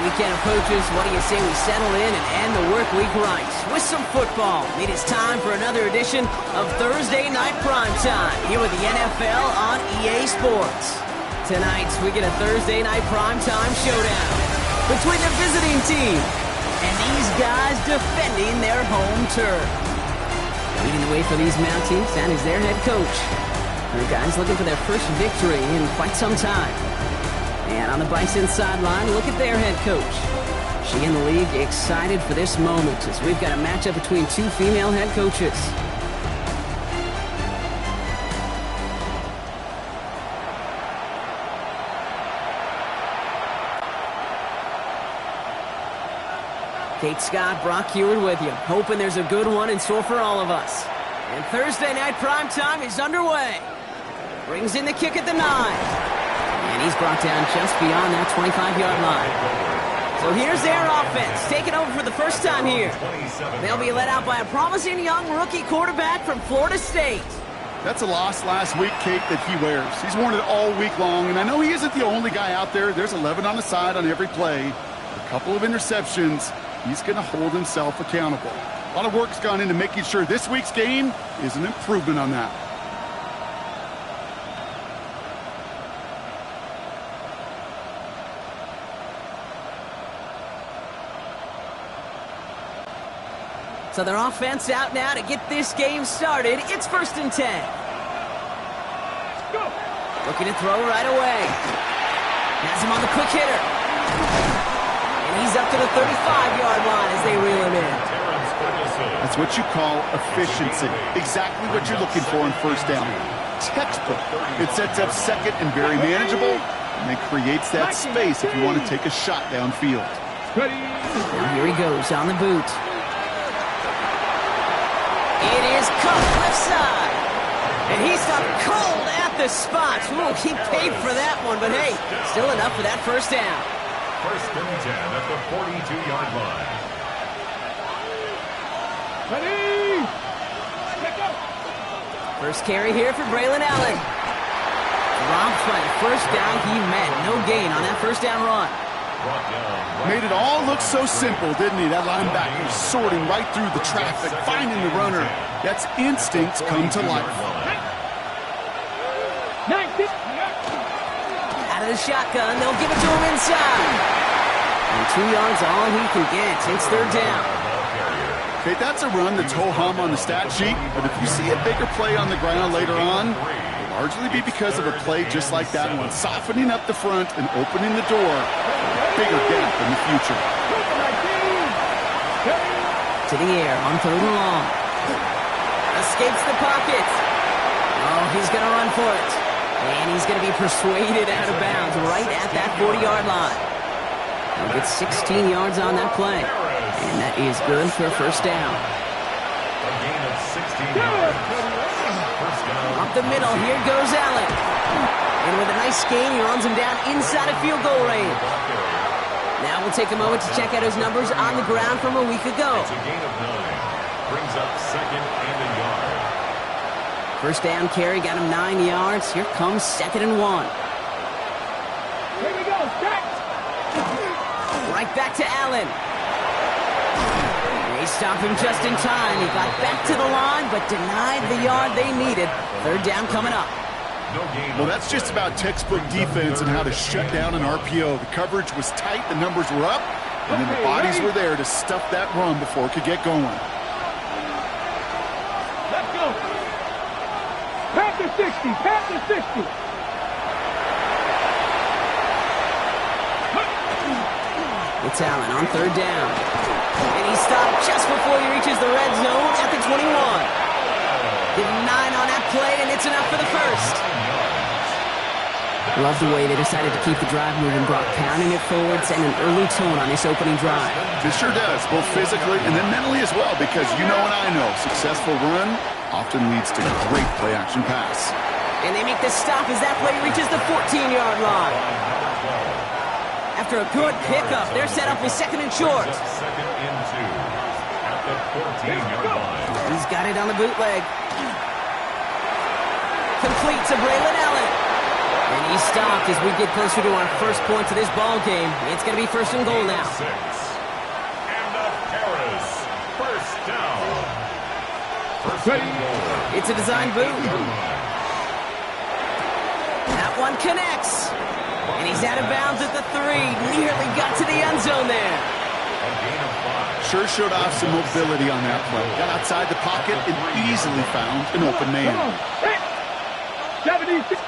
Weekend approaches. What do you say we settle in and end the work week right with some football? It is time for another edition of Thursday Night Primetime here with the NFL on EA Sports. Tonight, we get a Thursday Night Primetime showdown between the visiting team and these guys defending their home turf. Leading the way for these Mounties, that is their head coach. The guys looking for their first victory in quite some time. And on the Bison sideline, look at their head coach. She and the league excited for this moment as we've got a matchup between two female head coaches. Kate Scott, Brock Heward with you, hoping there's a good one in store for all of us. And Thursday Night Primetime is underway. Brings in the kick at the 9. And he's brought down just beyond that 25-yard line. So here's their offense, taking over for the first time here. They'll be led out by a promising young rookie quarterback from Florida State. That's a loss last week, Kate, that he wears. He's worn it all week long, and I know he isn't the only guy out there. There's 11 on the side on every play. A couple of interceptions. He's going to hold himself accountable. A lot of work's gone into making sure this week's game is an improvement on that. So their offense out now to get this game started. It's 1st and 10. Looking to throw right away. Has him on the quick hitter. And he's up to the 35-yard line as they reel him in. That's what you call efficiency. Exactly what you're looking for on first down. Textbook. It sets up second and very manageable, and it creates that space if you want to take a shot downfield. Now here he goes on the boot. It is cut left side. And he stopped cold at the spot. Ooh, he paid for that one, but hey, still enough for that first down. 1st and 10 at the 42-yard line. Ready? First carry here for Braylon Allen. Dropped by the first down he met. No gain on that first down run. Made it all look so simple, didn't he? That linebacker sorting right through the traffic, finding the runner. That's instincts come to life. Out of the shotgun, they'll give it to him inside. And 2 yards all he can get. It's 3rd down. Okay, that's a run that's ho-hum on the stat sheet, but if you see a bigger play on the ground later on, it'll largely be because of a play just like that one, softening up the front and opening the door. Bigger gap in the future. To the air on 3rd and long. Escapes the pocket. Oh, he's going to run for it. And he's going to be persuaded out of bounds right at that 40-yard line. He'll get 16 yards on that play. And that is good for a first down. A gain of 16 yards. First down. Up the middle, here goes Allen. And with a nice gain, he runs him down inside of field goal range. Now we'll take a moment to check out his numbers on the ground from a week ago. It's a gain of 9. Brings up 2nd and a yard. First down carry got him 9 yards. Here comes 2nd and 1. Here we go, stack. Right back to Allen. They stop him just in time. He got back to the line, but denied the yard they needed. 3rd down coming up. Well, that's just about textbook defense and how to shut down an RPO. The coverage was tight, the numbers were up, and then the bodies were there to stuff that run before it could get going. Let's go. Pass to 60. Pass to 60. It's Allen on 3rd down. And he stopped just before he reaches the red zone at the 21. Give him 9 on that play, and it's enough for the first. Love the way they decided to keep the drive moving, Brock, pounding it forward, setting an early tone on this opening drive. It sure does, both physically and then mentally as well, because you know and I know, successful run often leads to great play-action pass. And they make the stop as that play reaches the 14-yard line. After a good pickup, they're set up with 2nd and short. 2nd and 2 at the 14-yard line. He's got it on the bootleg. Complete to Braylon Allen. And he's stopped as we get closer to our first points of this ball game. It's going to be first and goal now. 6. And a Paris. First down. First and goal. It's a design boot. That one connects. And he's out of bounds at the 3. Nearly got to the end zone there. A gain of 5. Sure showed off some mobility on that play. Got outside the pocket and easily found an open man. 76.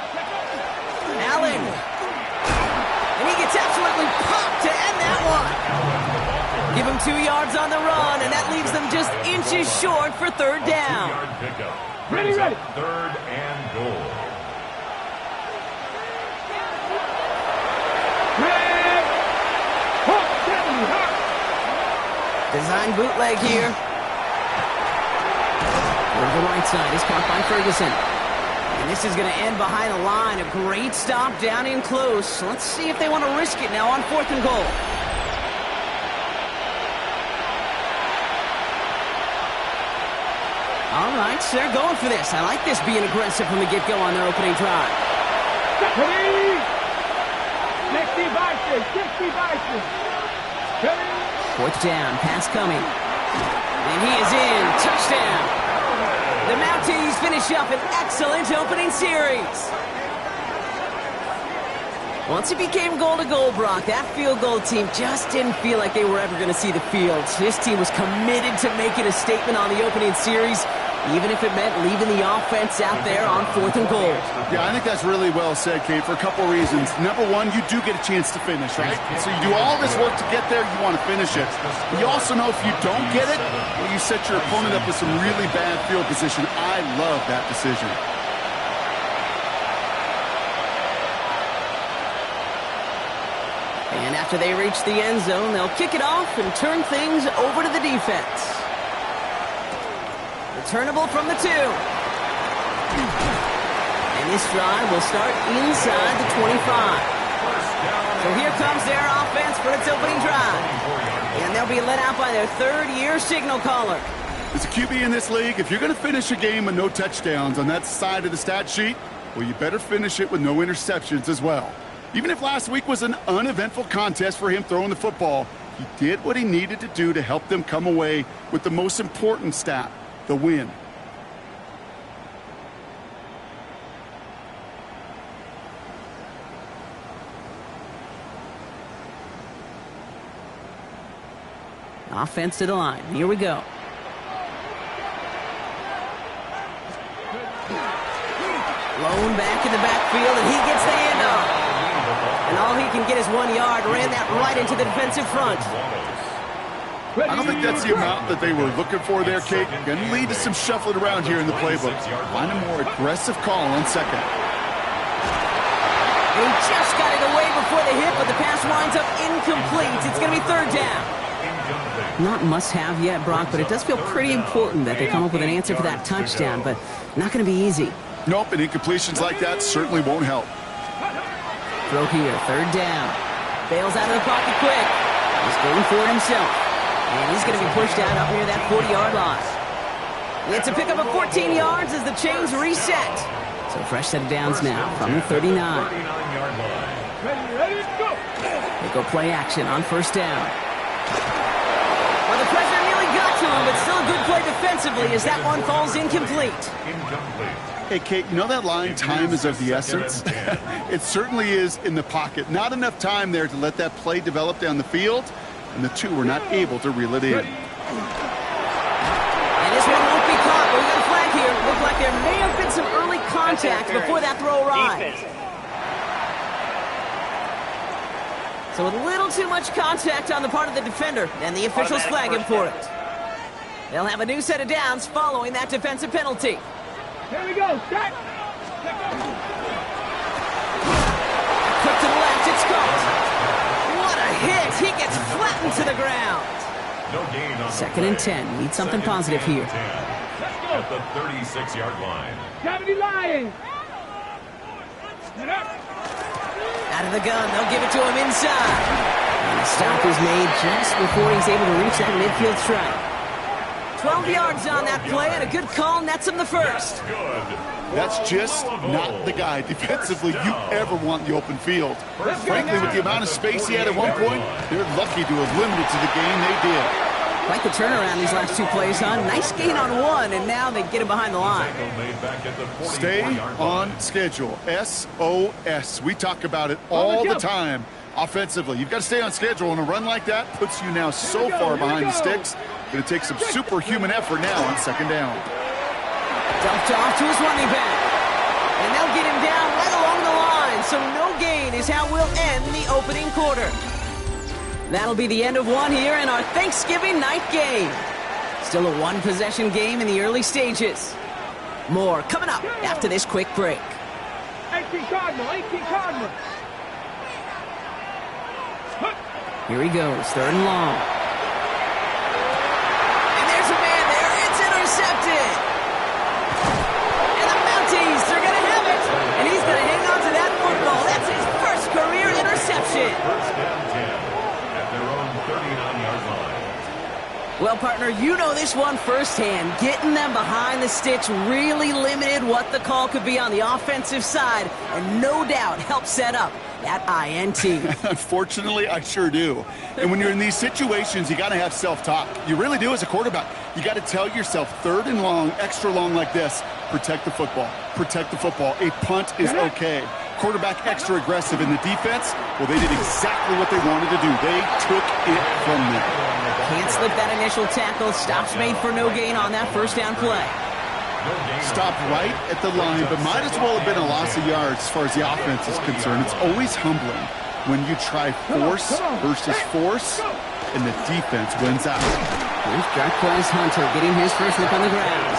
Allen. And he gets absolutely popped to end that one. Give him 2 yards on the run, and that leaves them just inches short for third down. 2-yard pickup. Ready. Third and goal. Design bootleg here. Over the right side is caught by Ferguson. And this is going to end behind a line. A great stop down in close. Let's see if they want to risk it now on fourth and goal. All right, so they're going for this. I like this being aggressive from the get-go on their opening drive. 60 Bison. Fourth down, pass coming. And he is in. Touchdown. The Mounties finish up an excellent opening series. Once it became goal-to-goal, Brock, that field goal team just didn't feel like they were ever going to see the field. This team was committed to making a statement on the opening series, even if it meant leaving the offense out there on fourth and goal. Yeah, I think that's really well said, Kate, for a couple reasons. Number one, you do get a chance to finish, right? So you do all this work to get there, you want to finish it. But you also know if you don't get it, well, you set your opponent up with some really bad field position. I love that decision. And after they reach the end zone, they'll kick it off and turn things over to the defense. Returnable from the 2. And this drive will start inside the 25. So here comes their offense for its opening drive. And they'll be let out by their third-year signal caller. As a QB in this league, if you're going to finish a game with no touchdowns on that side of the stat sheet, well, you better finish it with no interceptions as well. Even if last week was an uneventful contest for him throwing the football, he did what he needed to do to help them come away with the most important stat, the win. Offense to the line. Here we go. Blown back in the backfield, and he gets the handoff. And all he can get is 1 yard. Ran that right into the defensive front. I don't think that's the amount that they were looking for there, Kate. Going to lead to some shuffling around here in the playbook. Find a more aggressive call on second. He just got it away before the hit, but the pass winds up incomplete. It's going to be third down. Not must-have yet, Brock, but it does feel pretty important that they come up with an answer for that touchdown, but not going to be easy. Nope, and incompletions like that certainly won't help. Throw here, third down. Bails out of the pocket quick. He's going for it himself. And he's going to be pushed out up near that 40-yard line. It's a pickup of 14 yards as the chains reset. So fresh set of downs now from the 39. They go play action on first down. Well, the pressure nearly got to him, but still a good play defensively as that one falls incomplete. Hey, Kate, you know that line, time is of the essence? It certainly is in the pocket. Not enough time there to let that play develop down the field, and the two were not able to reel it in. And this one won't be caught, but we got a flag here. Looked like there may have been some early contact before that throw arrived. So a little too much contact on the part of the defender, and the officials flag him for it. They'll have a new set of downs following that defensive penalty. Here we go. Set. Quick to the left, it's caught. What a hit. He gets flattened to the ground. No gain on Second and 10. Need something positive here. At the 36-yard line. 70 Lions. Out of the gun, they'll give it to him inside. And the stop is made just before he's able to reach that midfield strike. 12 yards on that play, and a good call nets him the first. That's just not the guy defensively you ever want in the open field. Frankly, with the amount of space he had at one point, they're lucky to have limited to the game they did. Quite the turnaround these last two plays, huh? Nice gain on one, and now they get him behind the line. Stay on schedule. SOS. We talk about it all the time. Offensively, you've got to stay on schedule, and a run like that puts you now so far behind the sticks. Going to take some superhuman effort now on second down. Dumped off to his running back. And they'll get him down right along the line, so no gain is how we'll end the opening quarter. That'll be the end of one here in our Thanksgiving night game. Still a one-possession game in the early stages. More coming up after this quick break. 18 Cardinal. Here he goes, third and long. And there's a man there. It's intercepted. And the Mounties are going to have it. And he's going to hang on to that football. That's his first career interception. First down 10 at their own 39-yard line. Well, partner, you know this one firsthand. Getting them behind the sticks really limited what the call could be on the offensive side, and no doubt helped set up that INT. Unfortunately, I sure do. And when you're in these situations, you got to have self-talk. You really do as a quarterback. You got to tell yourself, third and long, extra long like this, protect the football. Protect the football. A punt is okay. Quarterback extra aggressive in the defense, well, they did exactly what they wanted to do. They took it from them. Can't slip that initial tackle. Stops made for no gain on that first down play. Stopped right at the line, but might as well have been a loss of yards as far as the offense is concerned. It's always humbling when you try force versus force, and the defense wins out. Here's Darquez Hunter getting his first look on the ground.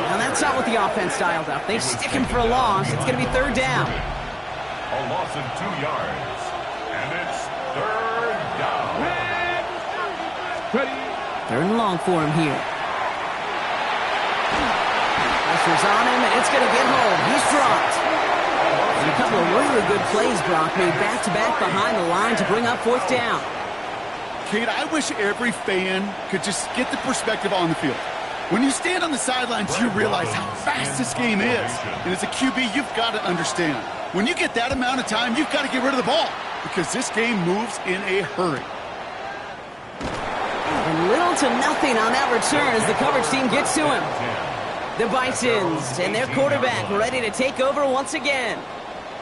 Now that's not what the offense dialed up. They stick him for a loss. It's going to be third down. A loss of 2 yards. And it's third down. Third and long for him here. Pressure's on him, and it's going to get home. He's dropped. And a couple of really good plays, Brock, made back-to-back behind the line to bring up fourth down. Kate, I wish every fan could just get the perspective on the field. When you stand on the sidelines, you realize how fast this game is. And as a QB, you've got to understand. When you get that amount of time, you've got to get rid of the ball because this game moves in a hurry. And little to nothing on that return as the coverage team gets to him. The Bisons and their quarterback ready to take over once again.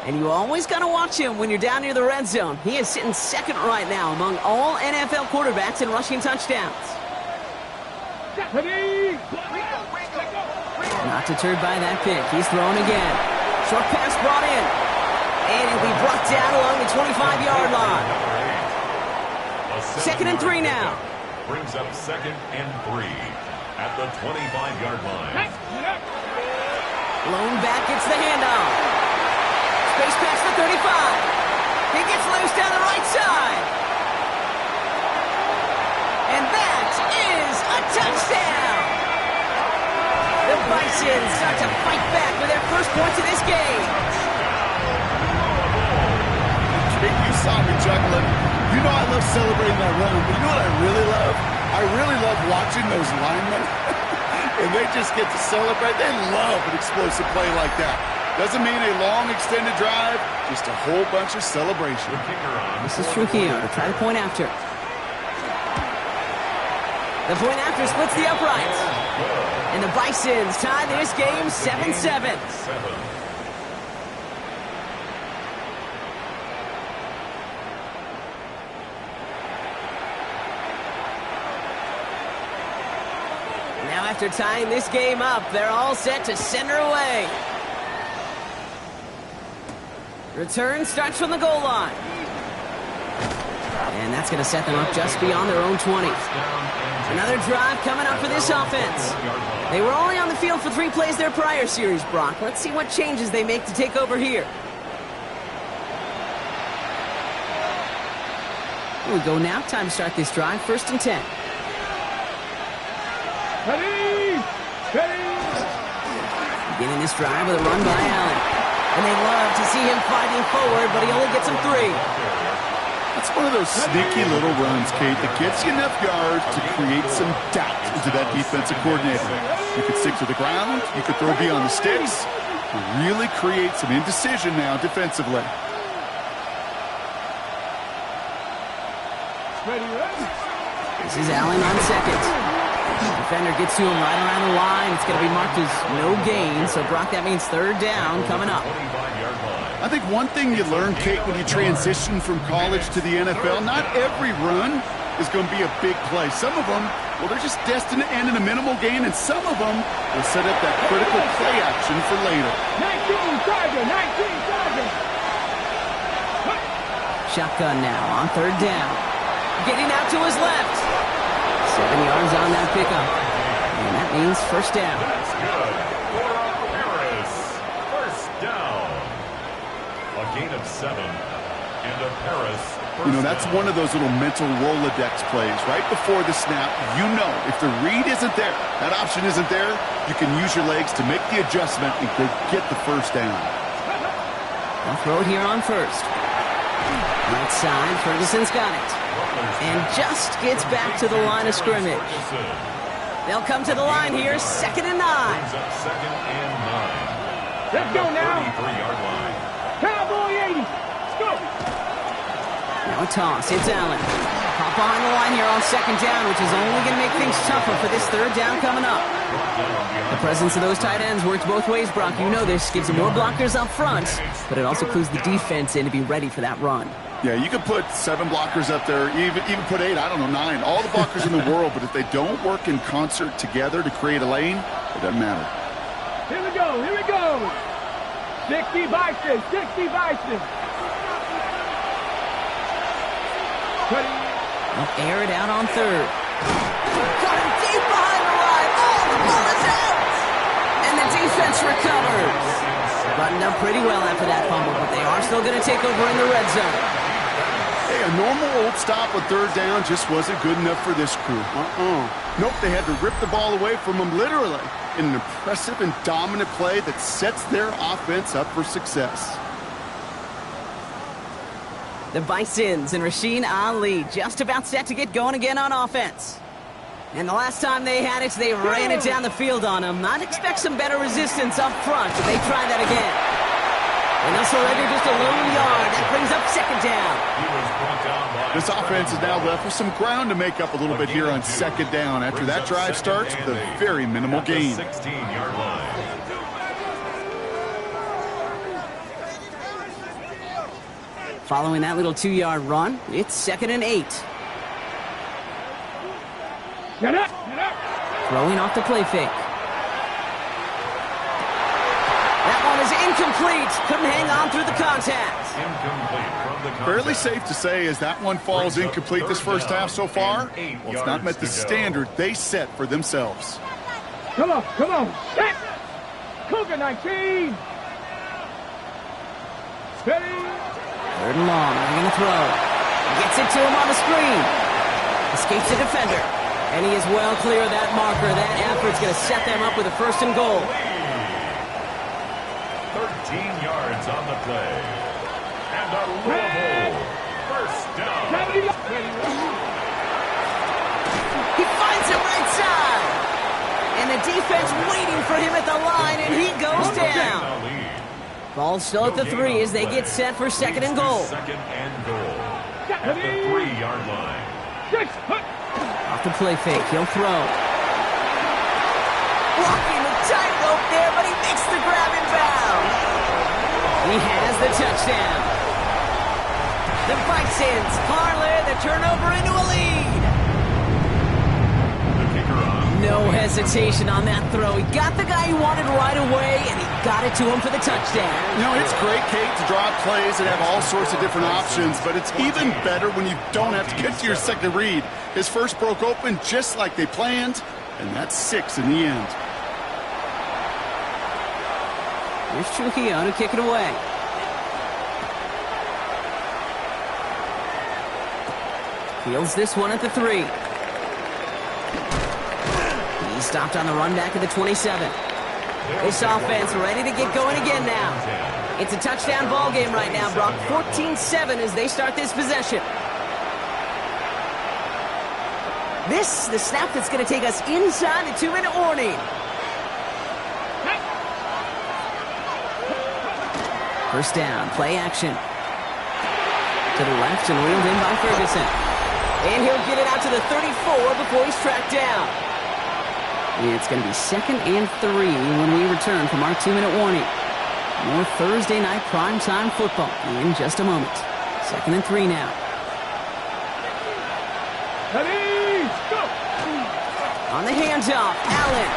And you always got to watch him when you're down near the red zone. He is sitting second right now among all NFL quarterbacks in rushing touchdowns. Not deterred by that pick. He's thrown again. Short pass brought in. And he'll be brought down along the 25-yard line. Second and 3 now. Brings up second and 3 at the 25-yard line. Lone back gets the handoff. Space past the 35. He gets loose down the right side. And that is a touchdown. The Bisons start to fight back with their first points of this game. You saw me juggling. You know I love celebrating that run, but you know what I really love? I really love watching those linemen. And they just get to celebrate. They love an explosive play like that. Doesn't mean a long extended drive, just a whole bunch of celebration. This is Trujillo to try the point after. The point after splits the uprights. And the Bisons tie this game 7-7. Now after tying this game up, they're all set to center away. Return starts from the goal line. And that's going to set them up just beyond their own 20. Another drive coming up for this offense. They were only on the field for 3 plays their prior series, Brock. Let's see what changes they make to take over here. Here we go now. Time to start this drive. First and 10. Beginning this drive with a run by Allen. And they love to see him fighting forward, but he only gets him 3. It's one of those sneaky little runs, Kate, that gets you enough yards to create some doubt into that defensive coordinator. You could stick to the ground, you could throw beyond the sticks, really create some indecision now defensively. This is Allen on second. Defender gets to him right around the line. It's going to be marked as no gain. So, Brock, that means third down coming up. I think one thing you learn, Kate, when you transition from college to the NFL, not every run is going to be a big play. Some of them, well, they're just destined to end in a minimal gain, and some of them will set up that critical play action for later. 19 Tiger, 19 Tiger. Shotgun now on third down. Getting out to his left. 7 yards on that pickup. And that means first down. That's good for Paris. First down. A gain of 7. And a Paris. You know, that's one of those little mental Rolodex plays. Right before the snap, you know if the read isn't there, that option isn't there, you can use your legs to make the adjustment and go get the first down. They'll throw it here on first. Right side, Ferguson's got it. And just gets back to the line of scrimmage. They'll come to the line here, 2nd and 9. Second and 9. Let's go now. 33-yard line. Cowboy 80. Let's go. Now a toss. It's Allen. Hop behind the line here on 2nd down, which is only going to make things tougher for this third down coming up. The presence of those tight ends works both ways, Brock. You know this. Gives them more blockers up front, but it also clues the defense in to be ready for that run. Yeah, you could put 7 blockers up there, even put 8, I don't know, 9. All the blockers in the world, but if they don't work in concert together to create a lane, it doesn't matter. Here we go, here we go. 60 Bison, 60 Bison. They'll air it out on third. Got him deep behind the line. Oh, the ball is out! And the defense recovers. Buttoned up pretty well after that fumble, but they are still going to take over in the red zone. Hey, a normal old stop on third down just wasn't good enough for this crew. Nope, they had to rip the ball away from them literally in an impressive and dominant play that sets their offense up for success. The Bisons and Rasheen Ali just about set to get going again on offense. And the last time they had it, they ran it down the field on them. I'd expect some better resistance up front if they try that again. And they'll surrender just a lone yard. That brings up 2nd down. This offense is now left with some ground to make up a little bit here on 2nd down after that drive starts with a very minimal gain. 16-yard line. Following that little 2-yard run, it's 2nd and 8. Get up, Throwing off the play fake. That one is incomplete. Couldn't hang on through the contact. Incomplete from the contact. Fairly safe to say as that one falls incomplete this first half so far, well, it's not met the standard they set for themselves. Come on, come on. Set. Cougar 19. Steady. 3rd and long. They're going to throw. Gets it to him on the screen. Escapes the defender. And he is well clear of that marker. That effort's going to set them up with a 1st and goal. 13 yards on the play. And a Louisville first down. He finds him right side. And the defense waiting for him at the line, and he goes down. Ball still at the 3 as they get set for 2nd and goal. 2nd and goal. At the 3-yard line. Off the play fake, he'll throw. Walking the tightrope there, but he makes the grab in bounds. He has the touchdown. The Bisons parlay the turnover into a lead. The kicker on. No hesitation on that throw. He got the guy he wanted right away, and he got it to him for the touchdown. You know, it's great, Kate, to draw up plays and have all sorts of different options, but it's even better when you don't have to get to your second read. His first broke open just like they planned, and that's 6 in the end. Here's Trujillo to kick it away. Fields this one at the 3. He stopped on the run back at the 27. This offense ready to get going again now. It's a touchdown ball game right now, Brock. 14-7 as they start this possession. This, the snap that's going to take us inside the 2-minute warning. First down, play action. To the left and reeled in by Ferguson. And he'll get it out to the 34 before he's tracked down. It's going to be 2nd and 3 when we return from our 2-minute warning. More Thursday night primetime football in just a moment. 2nd and 3 now. Ready, go! On the handoff, Allen.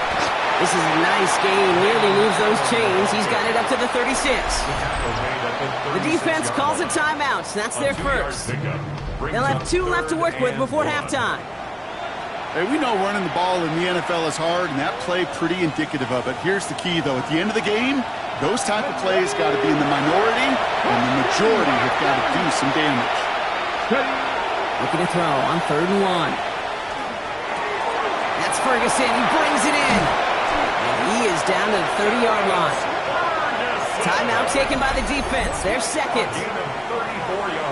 This is a nice gain. Nearly moves those chains. He's got it up to the 36. The defense calls a timeout. That's their first. They'll have 2 left to work with before halftime. Hey, we know running the ball in the NFL is hard, and that play pretty indicative of it. Here's the key, though. At the end of the game, those type of plays got to be in the minority, and the majority have got to do some damage. Looking to throw on 3rd and 1. That's Ferguson. He brings it in. And he is down to the 30-yard line. Timeout taken by the defense. They're second.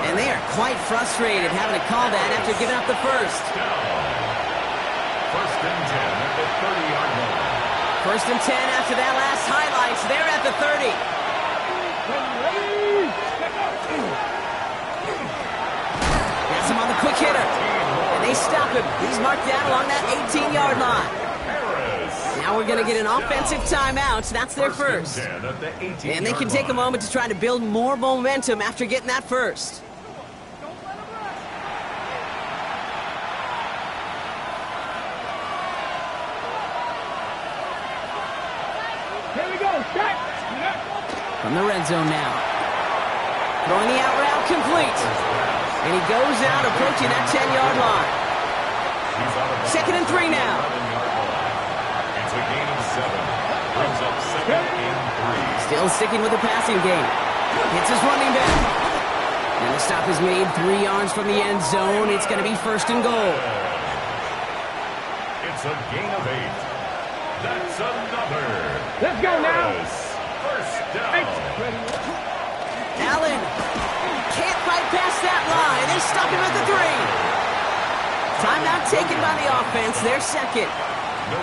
And they are quite frustrated having to call that after giving up the first. 1st and 10 at the 30-yard line. 1st and 10 after that last highlights. They're at the 30. Gets him on the quick hitter. And they stop him. He's marked down along that 18-yard line. Now we're going to get an offensive timeout. That's their first. And they can take a moment to try to build more momentum after getting that first. Here we go, check! From the red zone now. Throwing the out route complete. And he goes out approaching that 10-yard line. 2nd and 3 now. It's a gain of 7. Brings up 2nd and 3. Still sticking with the passing game. Hits his running back. And the stop is made 3 yards from the end zone. It's going to be 1st and goal. It's a gain of 8. That's another. Let's go now. First down. Allen can't bypass that line. They stop him at the 3. Timeout taken by the offense. They're second.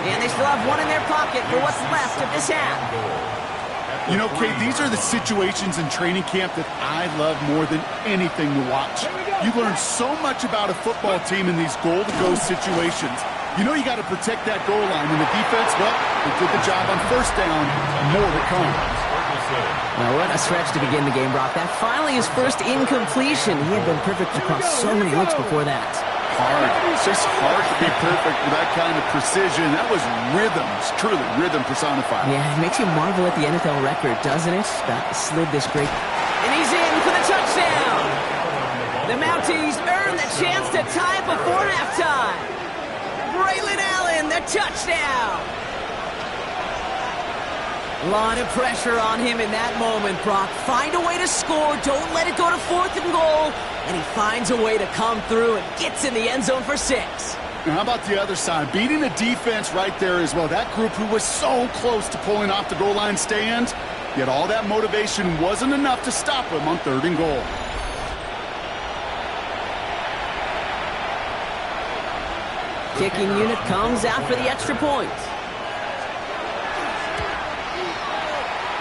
And they still have 1 in their pocket for what's left of this half. You know, Kate, these are the situations in training camp that I love more than anything to watch. You learn so much about a football team in these goal-to-go situations. You know you got to protect that goal line. And the defense, well, they did the job on 1st down. More to come. Now, what a stretch to begin the game, Brock. That finally his first incompletion. He had been perfect across so many looks before that. Hard. It's just hard to be perfect with that kind of precision. That was rhythm. It's truly rhythm personified. Yeah, it makes you marvel at the NFL record, doesn't it? That slid this great. And he's in for the touchdown. The Mounties earn the chance to tie it before halftime. Braylon Allen, the touchdown. A lot of pressure on him in that moment, Brock. Find a way to score. Don't let it go to 4th and goal. And he finds a way to come through and gets in the end zone for 6. And how about the other side? Beating the defense right there as well. That group who was so close to pulling off the goal line stand, yet all that motivation wasn't enough to stop him on 3rd and goal. Kicking unit comes out for the extra point.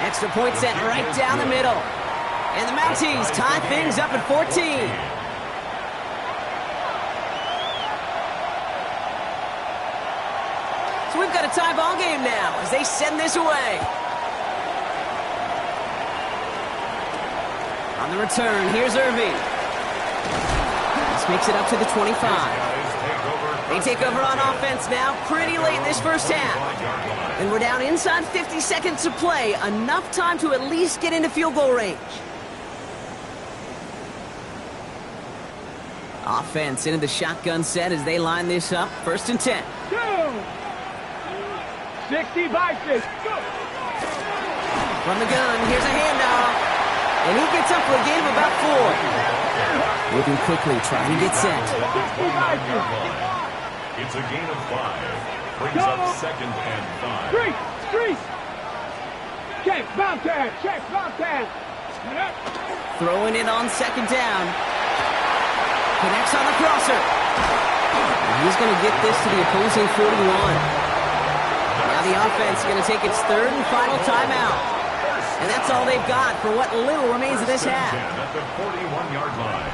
Extra point set right down the middle. And the Mounties tie things up at 14. So we've got a tie ball game now as they send this away. On the return, here's Irving. This makes it up to the 25. They take over on offense now pretty late in this first half. And we're down inside 50 seconds to play. Enough time to at least get into field goal range. Offense into the shotgun set as they line this up. 1st and 10. 60 by 6. Go. From the gun, here's a handoff. And he gets up for a gain of about 4. Moving quickly, trying to get set. It's a gain of 5. Brings up 2nd and 5. Street. Check, Bobcat. Throwing it on 2nd down. Connects on the crosser. He's going to get this to the opposing 41. Now the offense is going to take its third and final timeout. And that's all they've got for what little remains of this half. At the 41-yard line.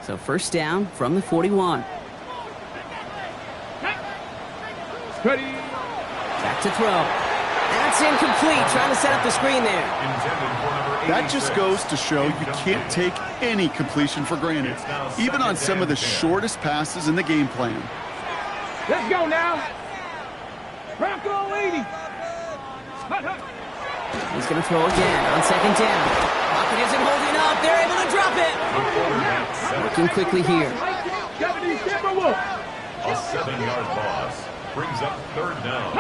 So first down from the 41. Back to throw. That's incomplete. Trying to set up the screen there. That just goes to show you can't take any completion for granted, even on some of the shortest passes in the game plan. Let's go now. Bronco 80. He's going to throw again on second down. Pocket isn't holding up. They're able to drop it. Working quickly here. A 7-yard loss brings up third down.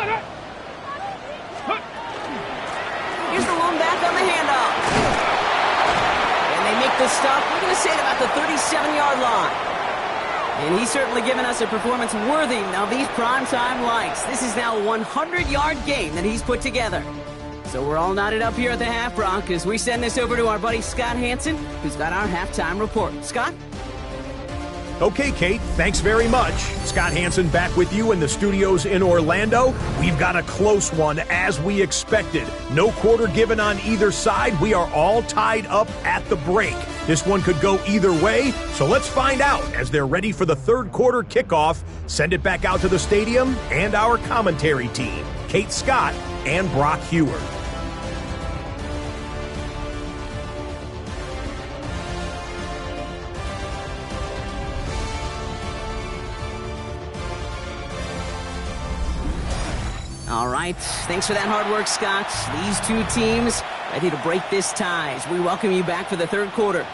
Here's the lone back on the handoff. And they make the stop. We're going to say at about the 37-yard line. And he's certainly given us a performance worthy of these primetime lights. This is now a 100-yard game that he's put together. So we're all knotted up here at the half, Bronc, as we send this over to our buddy Scott Hansen, who's got our halftime report. Scott? Okay, Kate, thanks very much. Scott Hansen back with you in the studios in Orlando. We've got a close one, as we expected. No quarter given on either side. We are all tied up at the break. This one could go either way, so let's find out as they're ready for the third quarter kickoff. Send it back out to the stadium and our commentary team, Kate Scott and Brock Heward. All right, thanks for that hard work, Scott. These two teams ready to break this tie as we welcome you back for the third quarter.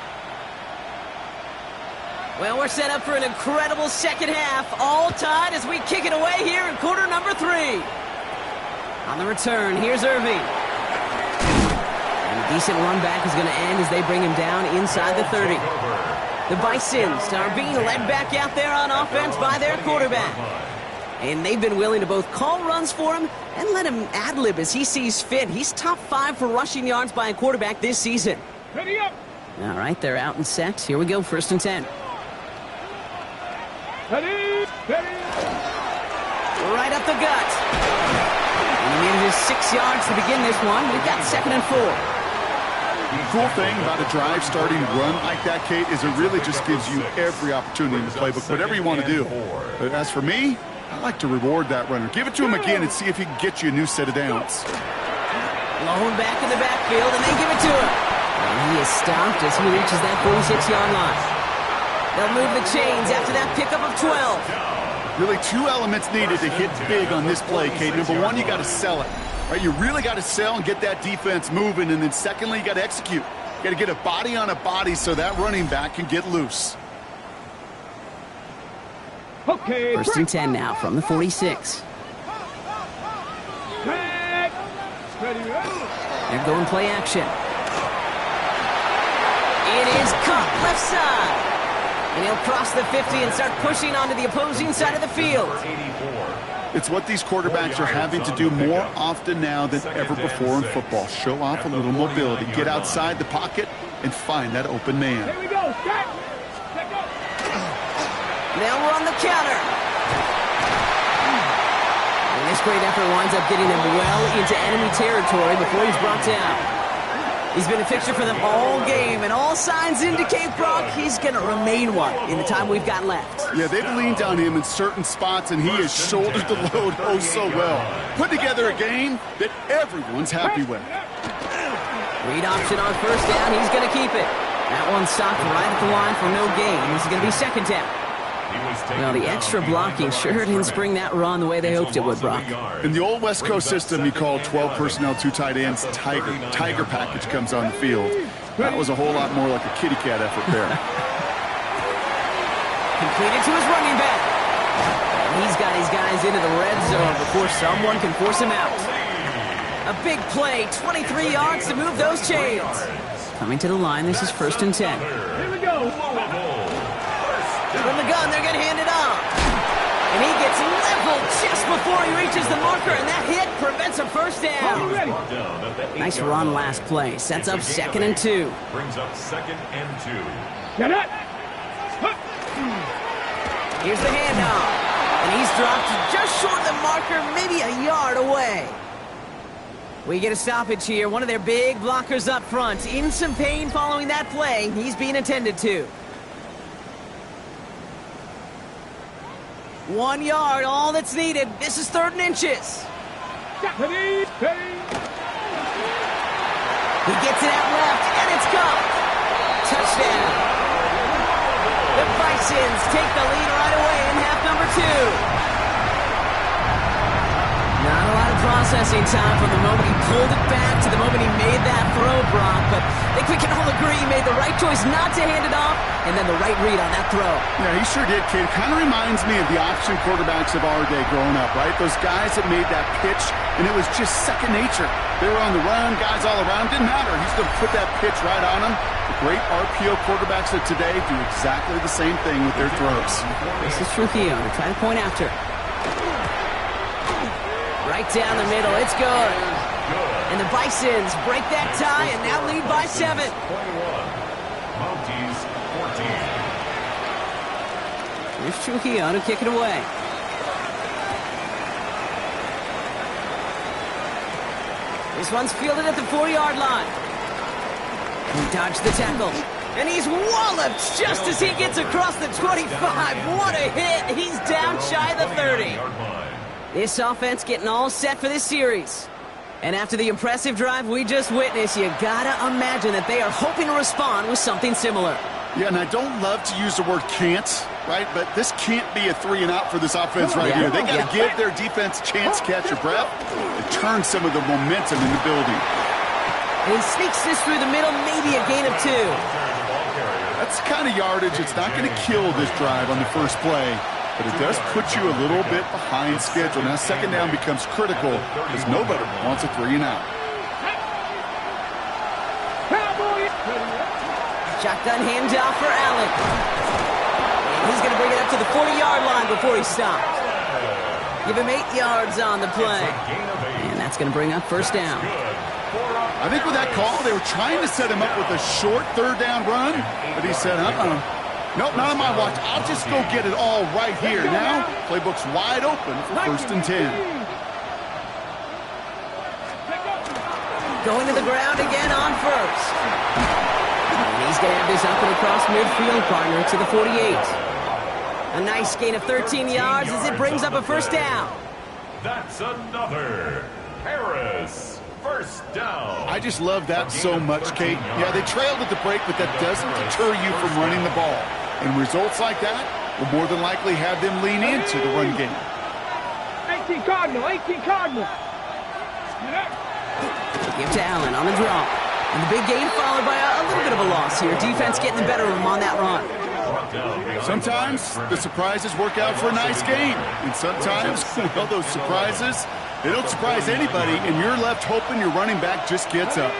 Well, we're set up for an incredible second half, all tied as we kick it away here in quarter number 3. On the return, here's Irving. And a decent run back is going to end as they bring him down inside the 30. The Bisons are being led back out there on offense by their quarterback. And they've been willing to both call runs for him and let him ad-lib as he sees fit. He's top 5 for rushing yards by a quarterback this season. Ready up. All right, they're out and set. Here we go, 1st and 10. Ready. Right up the gut. And he needed just 6 yards to begin this one. We've got 2nd and 4. The cool thing about a drive starting run like that, Kate, is it really just gives you every opportunity in the playbook, whatever you want to do. But as for me, I like to reward that runner. Give it to him again and see if he can get you a new set of downs. Lone back in the backfield, and they give it to him. And he is stopped as he reaches that 46-yard line. They'll move the chains after that pickup of 12. Really 2 elements needed to hit big on this play, Kate. Number 1, you got to sell it. Right? You really got to sell and get that defense moving. And then secondly, you got to execute. You got to get a body on a body so that running back can get loose. Okay. 1st and 10 now from the 46. They're going play action. It is caught left side. And he'll cross the 50 and start pushing onto the opposing side of the field. It's what these quarterbacks are having to do more often now than ever before in football. Show off a little mobility. Get outside the pocket and find that open man. Here we go. Start. They'll run the counter. And this great effort winds up getting them well into enemy territory before he's brought down. He's been a fixture for them all game, and all signs indicate, Brock, he's going to remain one in the time we've got left. Yeah, they've leaned on him in certain spots, and he has shouldered the load oh so well. Put together a game that everyone's happy with. Read option on 1st down. He's going to keep it. That one stopped right at the line for no gain. This is going to be 2nd down. Well, the extra blocking sure didn't spring that run the way they hoped it would, Brock. In the old West Coast system, you call 12 personnel, 2 tight ends, Tiger. Tiger package comes on the field. That was a whole lot more like a kitty cat effort there. Completed to his running back. And he's got his guys into the red zone before someone can force him out. A big play, 23 yards to move those chains. Coming to the line, this is 1st and 10. Here we go. From the gun, they're going to hand it off. And he gets leveled tackle just before he reaches the marker, and that hit prevents a first down. Nice run last play. Sets up 2nd and 2. Brings up 2nd and 2. Get it. Here's the handoff. And he's dropped just short of the marker, maybe a yard away. We get a stoppage here. One of their big blockers up front. In some pain following that play. He's being attended to. 1 yard, all that's needed. This is 3rd and inches. He gets it out left, and it's gone. Touchdown. The Bisons take the lead right away in half number 2. Not a lot of processing time from the moment he pulled it back to the moment he made that throw, Brock. But I think we can all agree he made the right choice not to hand it off, and then the right read on that throw. Yeah, he sure did, kid. Kind of reminds me of the option quarterbacks of our day growing up, right? Those guys that made that pitch, and it was just second nature. They were on the run, guys all around. Didn't matter. He's going to put that pitch right on them. The great RPO quarterbacks of today do exactly the same thing with their throws. This is Trujillo to try to point after. Right down the middle. It's good. And the Bisons break that tie and now lead by 7. 21. Mounties 14. Here's Trujillo to kick it away. This one's fielded at the 4-yard line. He dodged the tackle. And he's walloped just as he gets across the 25. What a hit. He's down shy of the 30. This offense getting all set for this series. And after the impressive drive we just witnessed, you gotta imagine that they are hoping to respond with something similar. Yeah, and I don't love to use the word can't, right? But this can't be a 3 and out for this offense right here. They got to give their defense a chance to catch your breath and turn some of the momentum in the building. And he sneaks this through the middle, maybe a gain of 2. That's the kind of yardage. It's not going to kill this drive on the first play, but it does put you a little bit behind schedule. Now, 2nd down becomes critical because nobody wants a 3 and out. Shotgun handoff for Allen. And he's going to bring it up to the 40-yard line before he stops. Give him 8 yards on the play. And that's going to bring up first down. I think with that call, they were trying to set him up with a short 3rd down run, but he said, nope, not on my watch. I'll just go get it all right here. Now, playbook's wide open for 1st and 10. Going to the ground again on first. And he's going to have this up and across midfield, partner, to the 48. A nice gain of 13 yards as it brings up a first down. That's another Harris. First down. I just love that so much, Kate. Yeah, they trailed at the break, but that doesn't deter you from running the ball. And results like that will more than likely have them lean into the run game. 18 Cardinal, 18 Cardinal. Give to Allen on the draw. And the big gain followed by a little bit of a loss here. Defense getting the better of him on that run. Sometimes the surprises work out for a nice game. And sometimes, well, those surprises, they don't surprise anybody, and you're left hoping your running back just gets up.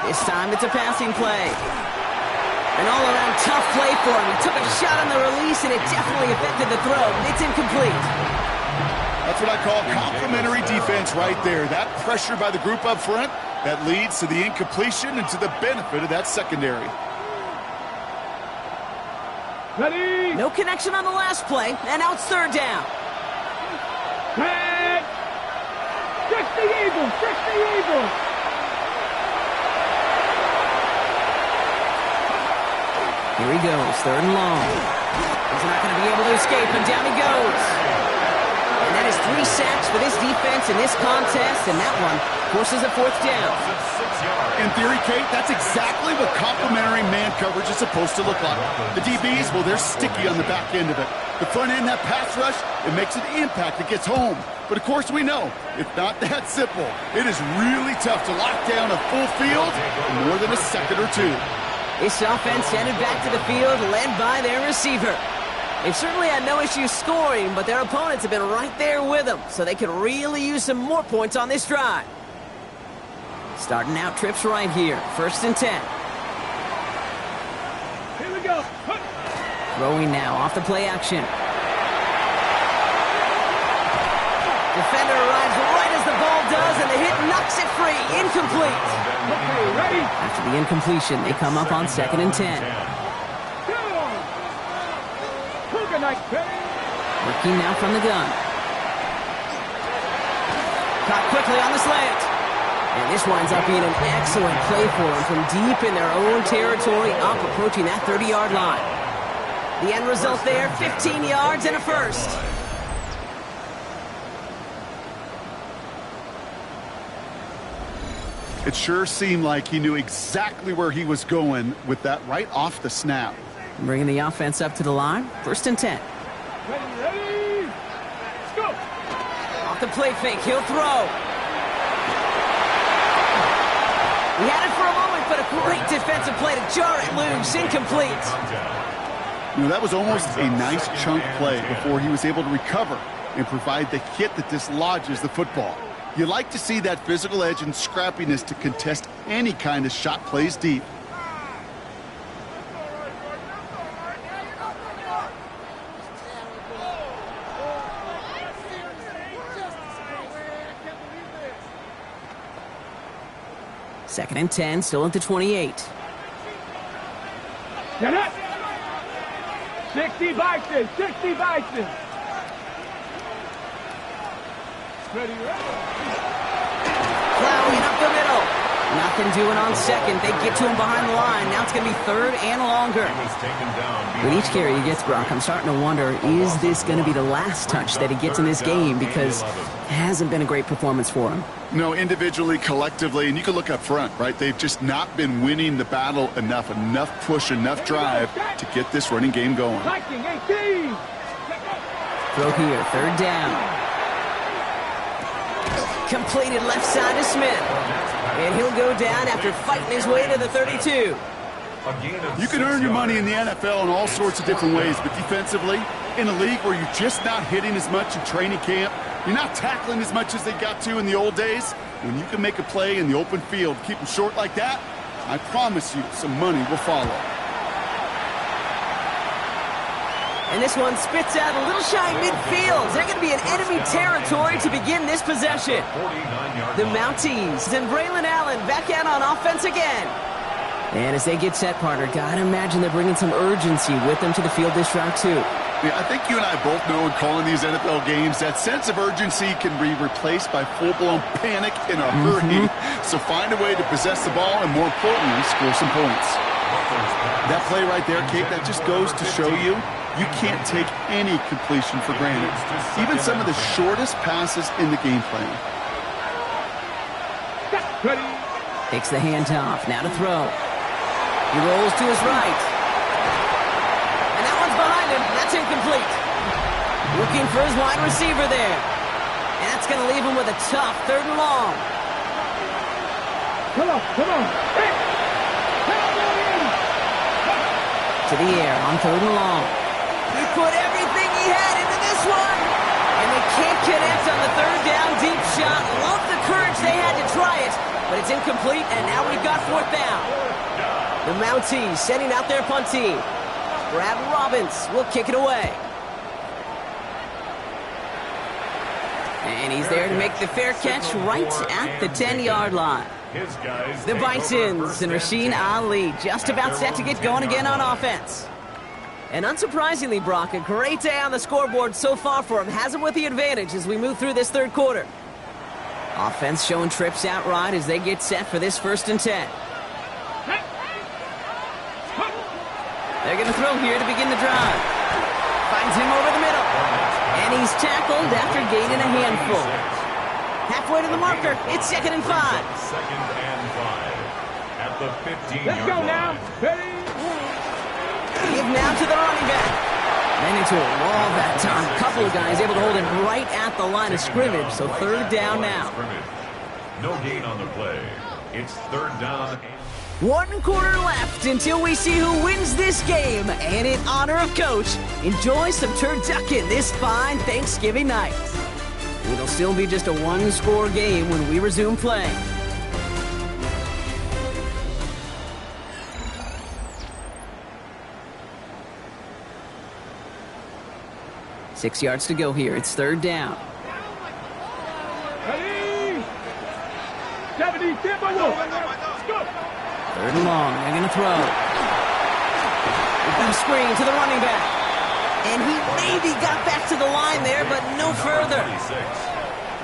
This time it's a passing play. An all-around tough play for him. He took a shot on the release, and it definitely affected the throw. It's incomplete. That's what I call complimentary defense right there. That pressure by the group up front, that leads to the incompletion and to the benefit of that secondary. Ready? No connection on the last play, and now it's 3rd down. Red. Fix the Eagles, fix the Eagles. Here he goes, 3rd and long. He's not going to be able to escape, and down he goes. And that is 3 sacks for this defense in this contest, and that one forces a 4th down. In theory, Kate, that's exactly what complementary man coverage is supposed to look like. The DBs, well, they're sticky on the back end of it. The front end, that pass rush, it makes an impact. It gets home. But, of course, we know it's not that simple. It is really tough to lock down a full field in more than a second or 2. This offense headed back to the field, led by their receiver. They've certainly had no issues scoring, but their opponents have been right there with them, so they could really use some more points on this drive. Starting out trips right here, 1st and 10. Here we we go. Throwing now off the play action. Defender arrives right as the ball does, and the hit knocks it free. Incomplete. Okay, ready? After the incompletion, they come up on 2nd and 10. Good night, ready? Working now from the gun. Caught quickly on the slant. And this winds up being an excellent play for them from deep in their own territory, up approaching that 30-yard line. The end result there, 15 yards and a first. It sure seemed like he knew exactly where he was going with that right off the snap. Bringing the offense up to the line, 1st and 10. Ready? Let's go. Off the play fake, he'll throw. He had it for a moment, but a great defensive play to jar it loose. Incomplete. You know, that was almost a nice chunk play before he was able to recover and provide the hit that dislodges the football. You like to see that physical edge and scrappiness to contest any kind of shot plays deep. Second and 10, still at the 28. Get it. 60 Bison, 60 Bison. Ready, Plowing up the middle. Nothing doing on second. They get to him behind the line. Now it's going to be 3rd and longer. With each carry he gets, Brock, I'm starting to wonder, is this going to be the last touch that he gets in this game? Because it hasn't been a great performance for him. No, individually, collectively, and you can look up front, right? They've just not been winning the battle enough push, enough drive to get this running game going. Viking 18. Throw here, 3rd down. Completed left side to Smith. And he'll go down after fighting his way to the 32. You can earn your money in the NFL in all sorts of different ways, but defensively, in a league where you're just not hitting as much in training camp, you're not tackling as much as they got to in the old days, when you can make a play in the open field, keep them short like that, I promise you some money will follow. And this one spits out a little shy midfield. They're going to be in enemy territory to begin this possession. The Mounties and Braylon Allen back out on offense again. And as they get set, partner, gotta imagine they're bringing some urgency with them to the field this round too. Yeah, I think you and I both know in calling these NFL games that sense of urgency can be replaced by full-blown panic in a hurry. So find a way to possess the ball and, more importantly, score some points. That play right there, Kate, that just goes to show you you can't take any completion for granted. Even some of the shortest passes in the game plan. Takes the handoff, now to throw. He rolls to his right. And that one's behind him. That's incomplete. Looking for his wide receiver there. And that's going to leave him with a tough 3rd and long. Come on, come on. Hey. To the air on 3rd and long. He put everything he had into this one. And they can't connect on the 3rd down deep shot. Love the courage they had to try it. But it's incomplete, and now we've got 4th down. The Mounties sending out their punt team. Brad Robbins will kick it away. And he's there to make the fair catch right at the 10-yard line. The Bisons and Rasheen Ali just about set to get going again on offense. And unsurprisingly, Brock, a great day on the scoreboard so far for him. Has him with the advantage as we move through this 3rd quarter. Offense showing trips outright as they get set for this 1st and 10. They're going to throw here to begin the drive. Finds him over the middle. And he's tackled after gaining a handful. Halfway to the marker, it's 2nd and 5. 2nd and 5 at the 15-yard line. Let's go now. Ready? Give now to the running back. Ran into a wall that time. A couple of guys able to hold him right at the line of scrimmage. So 3rd down now. No gain on the play. It's 3rd down. 1 quarter left until we see who wins this game. And in honor of Coach, enjoy some turducken this fine Thanksgiving night. It'll still be just a 1-score game when we resume playing. 6 yards to go here. It's third down. Ready? 70, stand by one. Let's go. Third and long. They're going to throw. Big screen to the running back. And he maybe got back to the line there, but no further.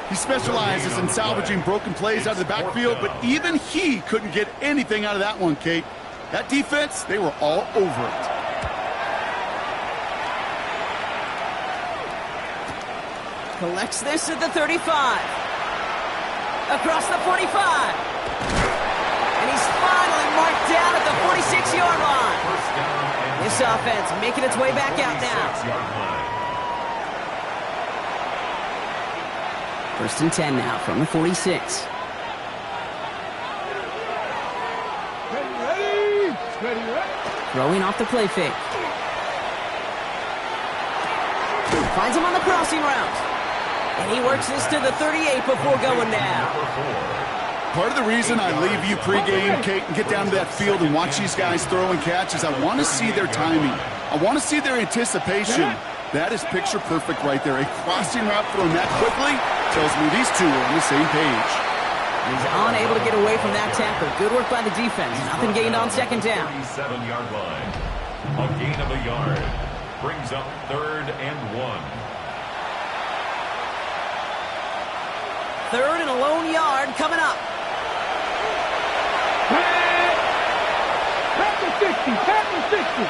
He specializes in salvaging broken plays out of the backfield, but even he couldn't get anything out of that one, Kate. That defense, they were all over it. Collects this at the 35. Across the 45. And he's finally marked down at the 46-yard line. This offense making its way back out now. First and 10 now from the 46. Ready. Throwing off the play fake. Finds him on the crossing route. And he works this to the 38 before going down. Part of the reason I leave you pregame, Kate, and get down to that field and watch these guys throw and catch is I want to see their timing. I want to see their anticipation. That is picture perfect right there. A crossing route thrown that quickly tells me these two are on the same page. He's unable to get away from that tackle. Good work by the defense. Nothing gained on second down. 37-yard line. A gain of a yard. Brings up third and 1. Third and a lone yard coming up. Tap the 60.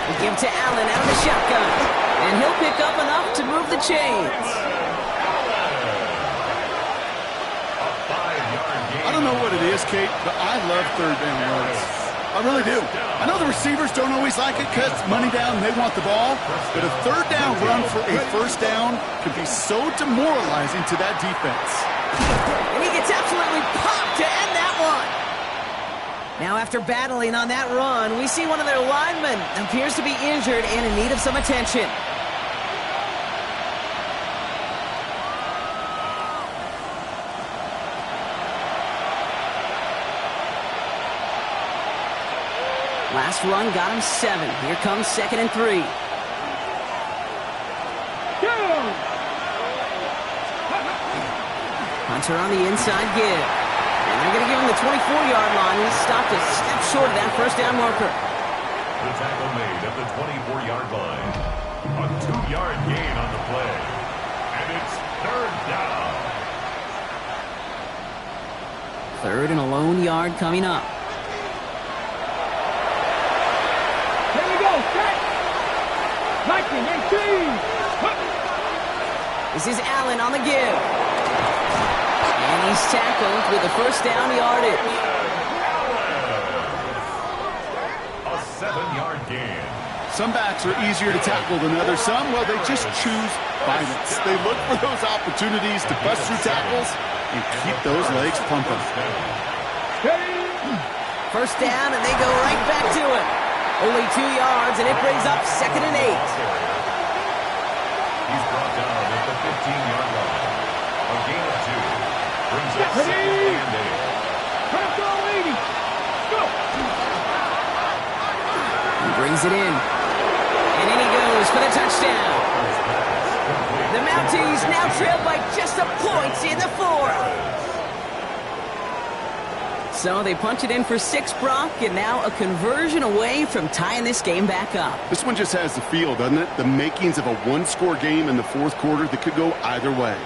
We give to Allen out of the shotgun. And he'll pick up enough to move the chains. I don't know what it is, Kate, but I love third down runs. I really do. I know the receivers don't always like it because it's money down and they want the ball, but a third down run for a first down can be so demoralizing to that defense. And he gets absolutely popped to end that one. Now after battling on that run, we see one of their linemen appears to be injured and in need of some attention. Last run got him 7. Here comes second and 3. Hunter on the inside give. And they're going to give him the 24-yard line. He stopped a step short of that first down marker. The tackle made at the 24-yard line. A 2-yard gain on the play. And it's third down. Third and a lone yard coming up. Here we go, set. 1918. This is Allen on the give. And he's tackled with the first down yardage. A 7-yard gain. Some backs are easier to tackle than others. Some, well, they just choose violence. They look for those opportunities to bust through tackles and keep those legs pumping. First down, and they go right back to it. Only 2 yards, and it brings up second and 8. He's brought down at the 15-yard line. A gain of 2. Brings up second and 8. Go. He brings it in. And in he goes for the touchdown. The Mounties now trail by just a point in the 4th. So they punch it in for 6, Brock, and now a conversion away from tying this game back up. This one just has the feel, doesn't it? The makings of a one-score game in the fourth quarter that could go either way.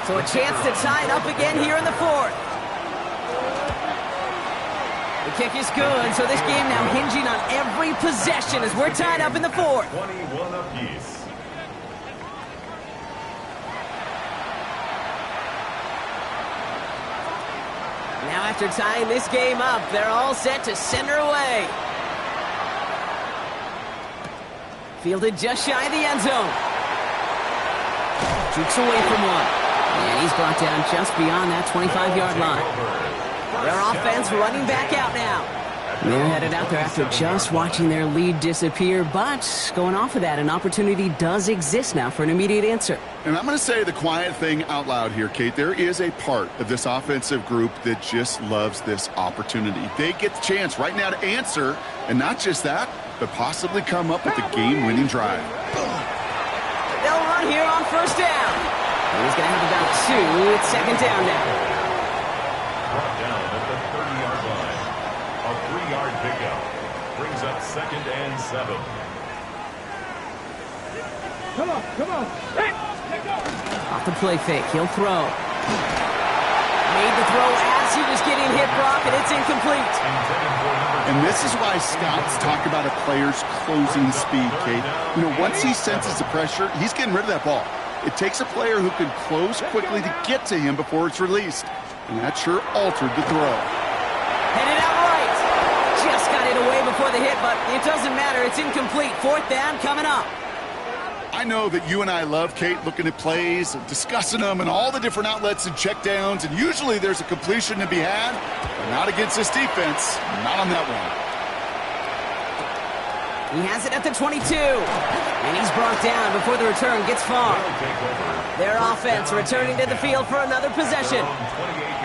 So a chance to tie it up again here in the 4th. The kick is good, so this game now hinging on every possession as we're tied up in the 4th. 21 apiece. Now after tying this game up, they're all set to send her away. Fielded just shy of the end zone. Jukes away from one. And he's brought down just beyond that 25-yard line. Their offense running back out now. They're headed out there after just watching their lead disappear, but going off of that, an opportunity does exist now for an immediate answer. And I'm going to say the quiet thing out loud here, Kate. There is a part of this offensive group that just loves this opportunity. They get the chance right now to answer, and not just that, but possibly come up with a game-winning drive. They'll run here on first down. And he's going to have about 2. It's second down now. Brought down at the 30-yard line. A 3-yard pickup brings up 2nd and 7. Come on, come on. Hey, go. Off the play fake, he'll throw. Made the throw as he was getting hit, Brock, and it's incomplete. And this is why scouts talk about a player's closing speed, Kate. You know, once he senses the pressure, he's getting rid of that ball. It takes a player who can close quickly to get to him before it's released. And that sure altered the throw. Headed out right. Just got it away before the hit, but it doesn't matter. It's incomplete. 4th down coming up. I know that you and I love, Kate, looking at plays and discussing them and all the different outlets and checkdowns, and usually there's a completion to be had, but not against this defense. Not on that one. He has it at the 22. And he's brought down before the return gets far. Their offense returning to the field for another possession.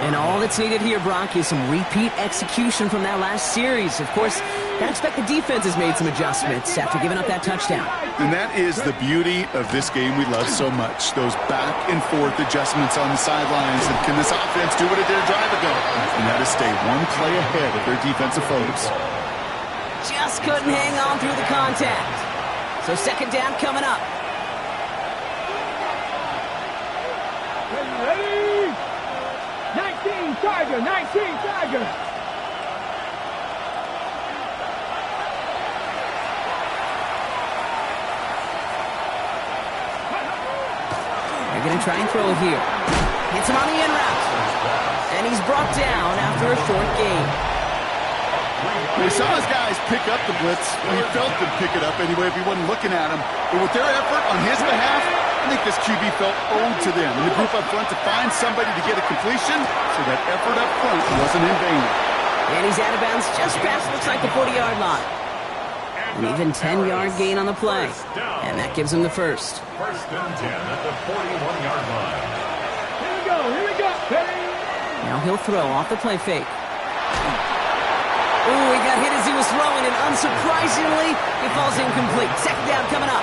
And all that's needed here, Brock, is some repeat execution from that last series. Of course, I expect the defense has made some adjustments after giving up that touchdown. And that is the beauty of this game we love so much. Those back and forth adjustments on the sidelines. And can this offense do what it did a drive ago? And that is stay one play ahead of their defensive foes. Just couldn't hang on through the contact. So second down coming up. Ready? 19 Tiger, 19 Tiger. They're going to try and throw it here. Hits him on the in route. And he's brought down after a short gain. We saw his guys pick up the blitz. Well, he felt them pick it up anyway if he wasn't looking at him. But with their effort on his behalf, I think this QB felt owed to them and the group up front to find somebody to get a completion, so that effort up front wasn't in vain. And he's out of bounds just past, looks like the 40-yard line. An even 10-yard gain on the play. And that gives him the first. 1st and 10 at the 41-yard line. Here we go, here we go. Ready? Now he'll throw off the play fake. Ooh, he got hit as he was throwing, and unsurprisingly, he falls incomplete. Second down coming up.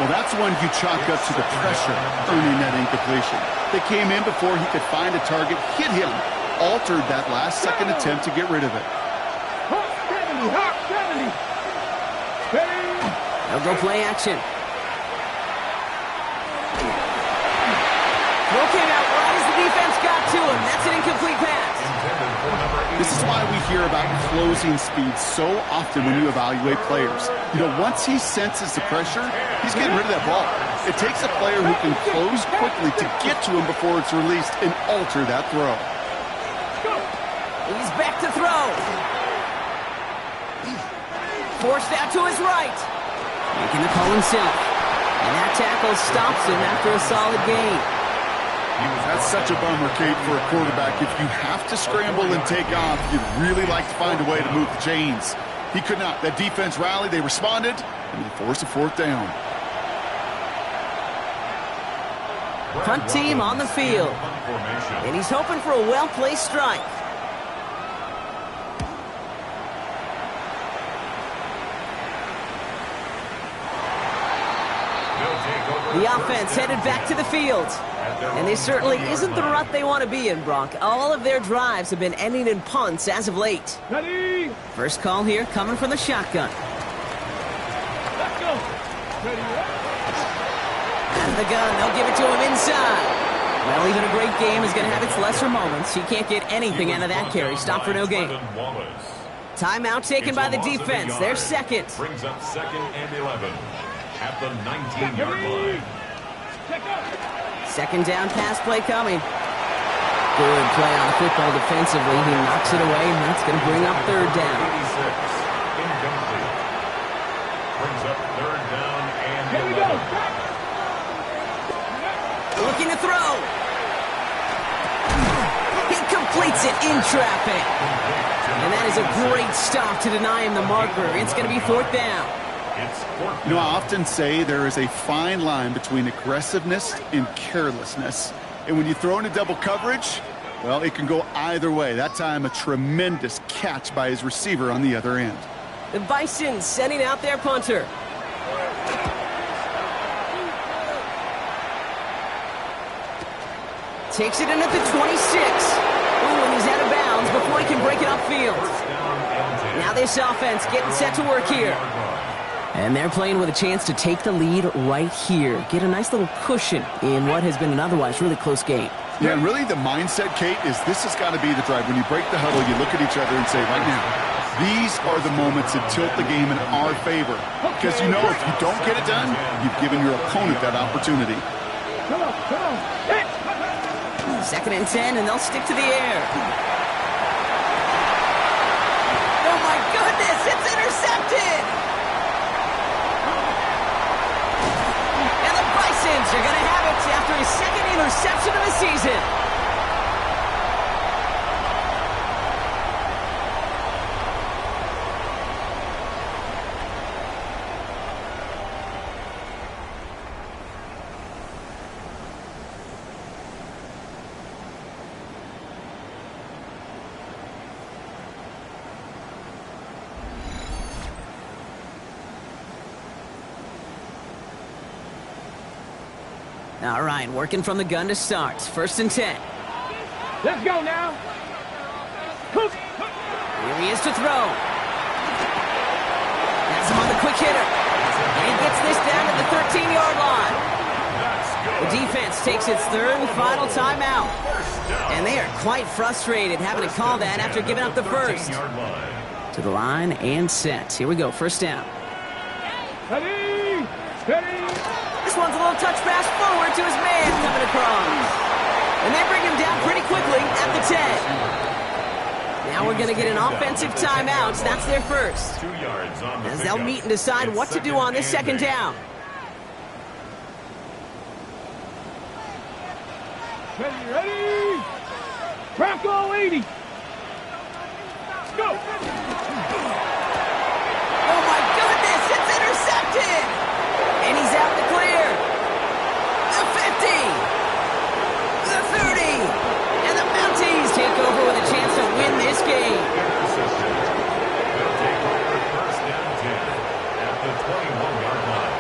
Well, that's one you chalk up to the pressure earning that incompletion. They came in before he could find a target, hit him, altered that last-second attempt to get rid of it. Hawk 70, Hawk 70. Ready? They'll go play action. Throw came out right as the defense got to him. That's an incomplete pass. This is why we hear about closing speed so often when you evaluate players. You know, once he senses the pressure, he's getting rid of that ball. It takes a player who can close quickly to get to him before it's released and alter that throw. He's back to throw. Forced out to his right. Making the call himself. And that tackle stops him after a solid gain. That's such a bummer, Kate, for a quarterback. If you have to scramble and take off, you'd really like to find a way to move the chains. He could not. That defense rallied, they responded, and they forced a 4th down. Punt team on the field. And he's hoping for a well-placed strike. The offense headed back to the field. And this certainly isn't the rut they want to be in, Brock. All of their drives have been ending in punts as of late. Ready? First call here coming from the shotgun. Let's go. Ready? Out of the gun, they'll give it to him inside. Well, even a great game is going to have its lesser moments. He can't get anything out of that carry. Stop for no gain. Timeout taken by the defense. Their second. Brings up 2nd and 11 at the 19-yard line. Second down pass play coming. Good play on the football defensively. He knocks it away, and that's going to bring up 3rd down. 86, incomplete. Brings up 3rd down and 11. Looking to throw. He completes it in traffic. And that is a great stop to deny him the marker. It's going to be 4th down. You know, I often say there is a fine line between aggressiveness and carelessness. And when you throw into double coverage, well, it can go either way. That time, a tremendous catch by his receiver on the other end. The Bison sending out their punter. Takes it in at the 26. Ooh, and he's out of bounds before he can break it upfield. Now this offense getting set to work here. And they're playing with a chance to take the lead right here. Get a nice little cushion in what has been an otherwise really close game. Yeah, and really the mindset, Kate, is this has got to be the drive. When you break the huddle, you look at each other and say, right now, these are the moments that tilt the game in our favor. Because you know if you don't get it done, you've given your opponent that opportunity. Come on, come on. Hit. 2nd and 10, and they'll stick to the air. Oh, my goodness, it's intercepted! And the Bisons are going to have it after his 2nd interception of the season. All right, working from the gun to start. 1st and 10. Let's go now. Here he is to throw. That's him on the quick hitter. And he gets this down to the 13-yard line. The defense takes its 3rd and final timeout. And they are quite frustrated having to call that after giving up the first. To the line and set. Here we go, 1st down. Ready, ready. This one's a little touch pass forward to his man coming across. And they bring him down pretty quickly at the 10. Now we're going to get an offensive timeout. That's their first. 2 yards on the As they'll meet and decide what to do on this 2nd down. Ready, ready. Bronco 80. Go. Oh my goodness, it's intercepted! And he's out the clear. The 50. The 30. And the Mounties take over with a chance to win this game. They'll take over 1st and 10 at the 21-yard line.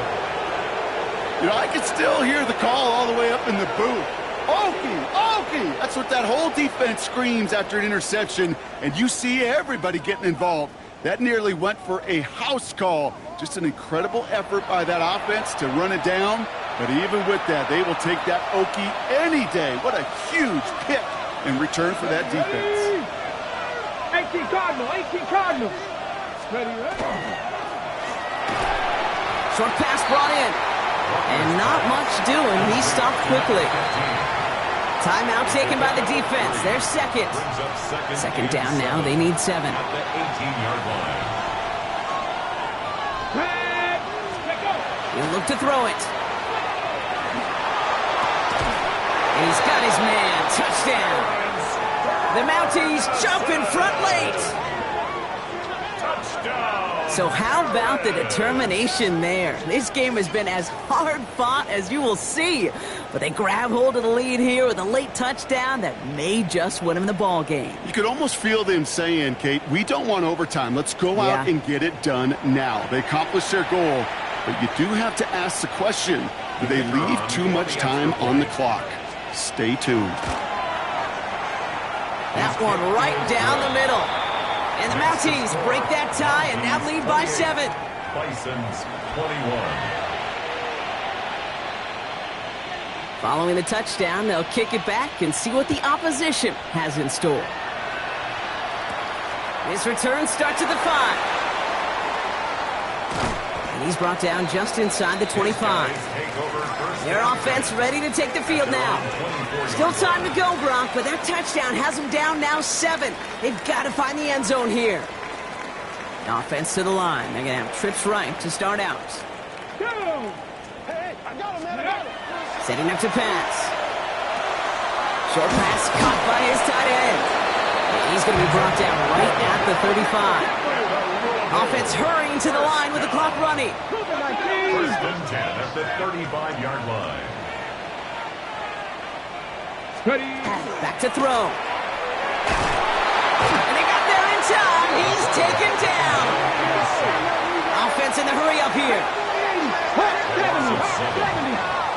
You know, I can still hear the call all the way up in the booth. Okie, Okie! That's what that whole defense screams after an interception, and you see everybody getting involved. That nearly went for a house call. Just an incredible effort by that offense to run it down, but even with that, they will take that Okie any day. What a huge pick in return for that defense. 18 Cardinal, 18 Cardinal. Ready, ready. Short pass brought in. And not much doing. He stopped quickly. Timeout taken by the defense. Their 2nd. 2nd down now. They need 7. At the 18-yard line. He'll look to throw it. And he's got his man. Touchdown. The Mounties jump in front late. Touchdown. So how about the determination there? This game has been as hard fought as you will see. But they grab hold of the lead here with a late touchdown that may just win them the ball game. You could almost feel them saying, Kate, we don't want overtime. Let's go out and get it done now. They accomplished their goal, but you do have to ask the question, do they leave too much time on the clock? Stay tuned. That one right down the middle. And the Mounties break that tie and now lead by 7. Bisons 21. Following the touchdown, they'll kick it back and see what the opposition has in store. This return starts at the 5. And he's brought down just inside the 25. Their offense ready to take the field now. Still time to go, Brock, but that touchdown has them down now 7. They've got to find the end zone here. Offense to the line. They're going to have trips right to start out. Go. Hey, I got him, man. I got him. Setting up to pass. Short pass caught by his tight end. He's going to be brought down right at the 35. Offense hurrying to the line with the clock running. First and 10 at the 35-yard line. Back to throw. And they got there in time. He's taken down. Offense in the hurry up here.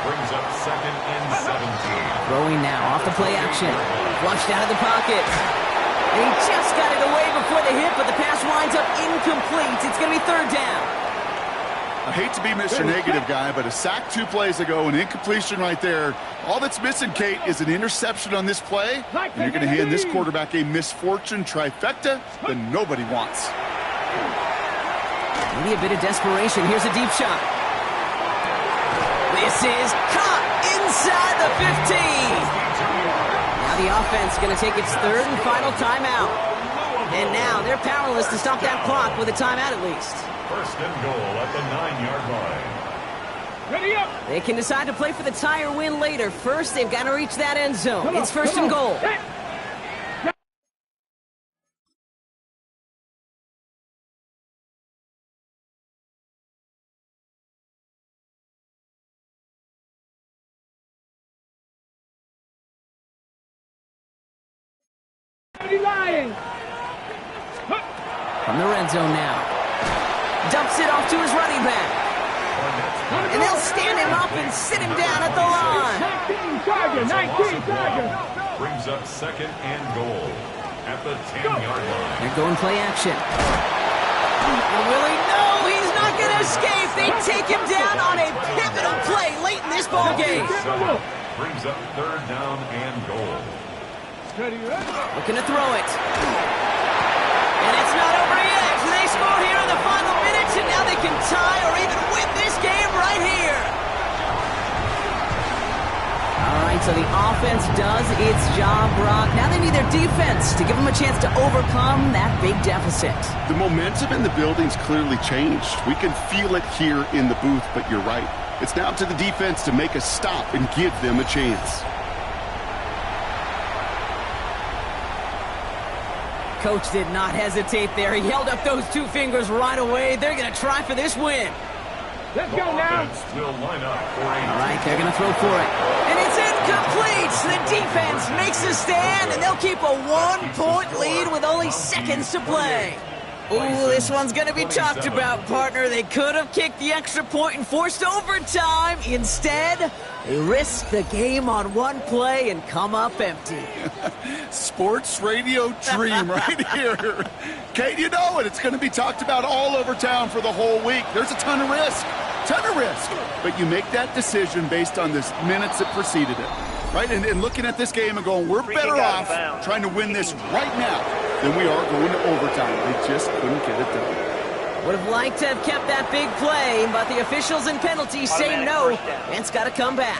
Brings up second and 17. Throwing now off the play action. Flushed out of the pocket. And he just got it away before the hit, but the pass winds up incomplete. It's going to be third down. I hate to be Mr. Negative guy, but a sack 2 plays ago, an incompletion right there. All that's missing, Kate, is an interception on this play. And you're going to hand this quarterback a misfortune trifecta that nobody wants. Maybe a bit of desperation. Here's a deep shot. This is caught inside the 15. Now the offense going to take its third and final timeout. And now they're powerless to stop that clock with a timeout at least. First and goal at the 9-yard line. Ready up. They can decide to play for the tie or win later. First, they've got to reach that end zone. It's first and goal. From the red zone now. Dumps it off to his running back. And they'll stand him up and sit him down at the line. 19 Tiger. Brings up second and goal at the 10-yard line. They're going play action. And Willie, no, he's not going to escape. They take him down on a pivotal play late in this ball game. Brings up third down and goal. Looking to throw it. And it's not over yet. They score here in the final minutes, and now they can tie or even win this game right here. All right, so the offense does its job, Brock. Now they need their defense to give them a chance to overcome that big deficit. The momentum in the building's clearly changed. We can feel it here in the booth, but you're right. It's now up to the defense to make a stop and give them a chance. Coach did not hesitate there. He held up those 2 fingers right away. They're going to try for this win. Let's go now. Will line up for a All right, they're going to throw for it. And it's incomplete. The defense makes a stand, and they'll keep a 1-point lead with only seconds to play. Ooh, this one's going to be talked about, partner. They could have kicked the extra point and forced overtime. Instead, they risked the game on 1 play and come up empty. Sports radio dream right here. Kate, you know it. It's going to be talked about all over town for the whole week. There's a ton of risk. But you make that decision based on the minutes that preceded it. Right? And looking at this game and going, we're better off trying to win this right now than we are going to overtime. They just couldn't get it done. Would have liked to have kept that big play, but the officials and penalties say no, and it's got to come back.